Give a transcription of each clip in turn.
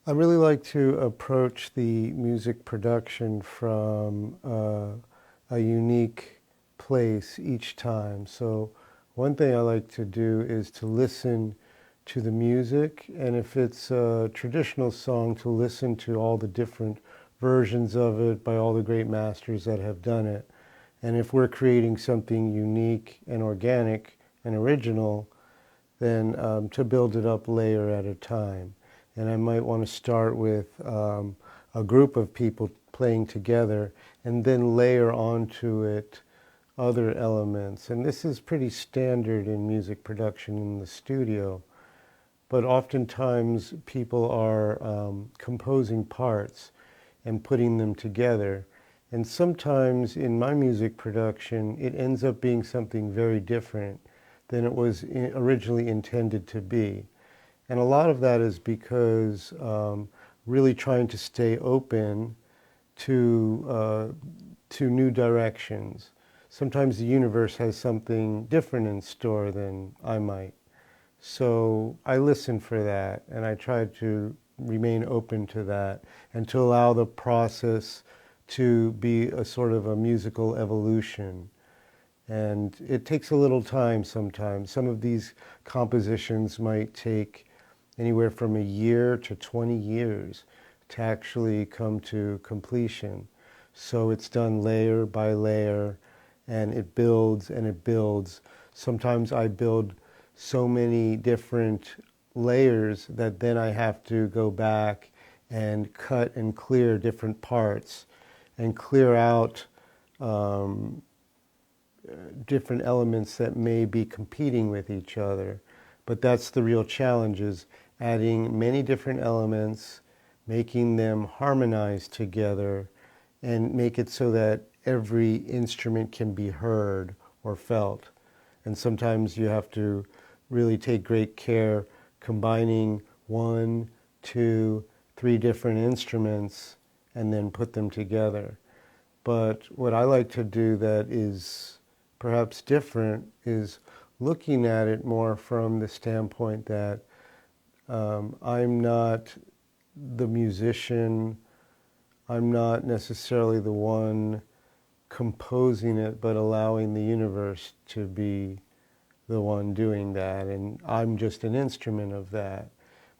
I really like to approach the music production from a unique place each time. So, one thing I like to do is to listen to the music, and if it's a traditional song, to listen to all the different versions of it by all the great masters that have done it. And if we're creating something unique and organic and original, then to build it up layer at a time. And I might want to start with a group of people playing together and then layer onto it other elements. And this is pretty standard in music production in the studio. But oftentimes people are composing parts and putting them together. And sometimes in my music production, it ends up being something very different than it was originally intended to be. And a lot of that is because really trying to stay open to new directions. Sometimes the universe has something different in store than I might. So I listen for that and I try to remain open to that and to allow the process to be a sort of a musical evolution. And it takes a little time sometimes. Some of these compositions might take anywhere from a year to 20 years to actually come to completion. So it's done layer by layer, and it builds and it builds. Sometimes I build so many different layers that then I have to go back and cut and clear different parts and clear out different elements that may be competing with each other. But that's the real challenge, is adding many different elements, making them harmonize together, and make it so that every instrument can be heard or felt. And sometimes you have to really take great care combining one, two, three different instruments and then put them together. But what I like to do that is perhaps different is looking at it more from the standpoint that I'm not the musician, I'm not necessarily the one composing it, but allowing the universe to be the one doing that, and I'm just an instrument of that.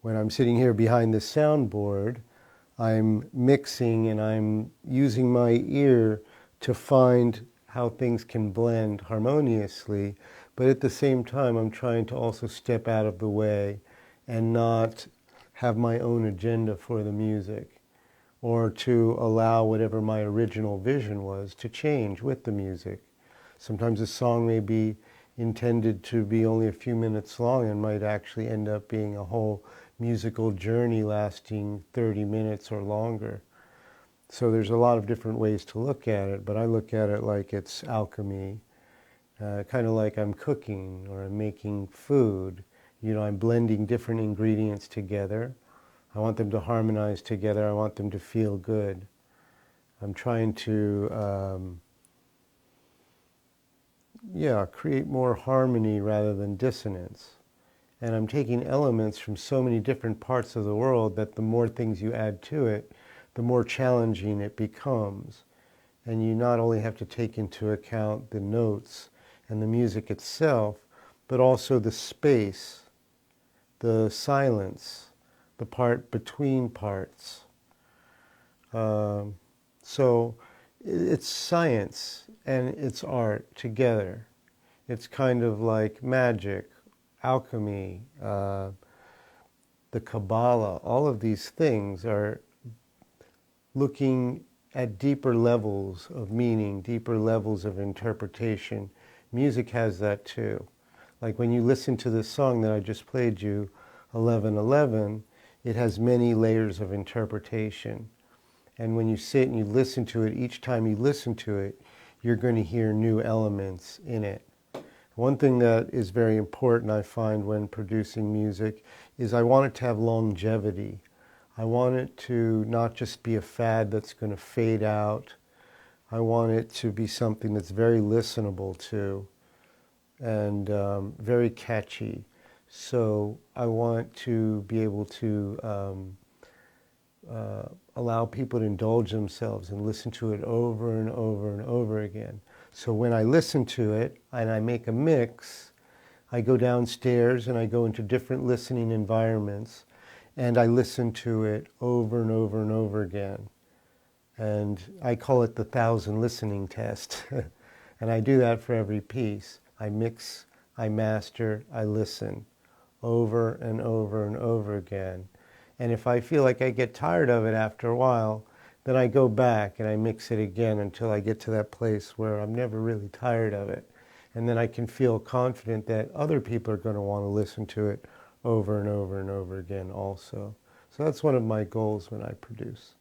When I'm sitting here behind the soundboard, I'm mixing and I'm using my ear to find how things can blend harmoniously, but at the same time I'm trying to also step out of the way and not have my own agenda for the music, or to allow whatever my original vision was to change with the music. Sometimes a song may be intended to be only a few minutes long and might actually end up being a whole musical journey lasting 30 minutes or longer. So there's a lot of different ways to look at it, but I look at it like it's alchemy, kind of like I'm cooking or I'm making food. You know, I'm blending different ingredients together. I want them to harmonize together. I want them to feel good. I'm trying to, create more harmony rather than dissonance. And I'm taking elements from so many different parts of the world that the more things you add to it, the more challenging it becomes. And you not only have to take into account the notes and the music itself, but also the space, the silence, the part between parts. So it's science and it's art together. It's kind of like magic, alchemy, the Kabbalah. All of these things are looking at deeper levels of meaning, deeper levels of interpretation. Music has that too. Like when you listen to this song that I just played you, 1111, it has many layers of interpretation. And when you sit and you listen to it, each time you listen to it, you're going to hear new elements in it. One thing that is very important, I find, when producing music is I want it to have longevity. I want it to not just be a fad that's going to fade out. I want it to be something that's very listenable to and very catchy. So I want to be able to allow people to indulge themselves and listen to it over and over and over again. So when I listen to it and I make a mix, I go downstairs and I go into different listening environments and I listen to it over and over and over again. And I call it the 1,000 listening test. And I do that for every piece. I mix, I master, I listen over and over and over again. And if I feel like I get tired of it after a while, then I go back and I mix it again until I get to that place where I'm never really tired of it. And then I can feel confident that other people are going to want to listen to it over and over and over again also. So that's one of my goals when I produce.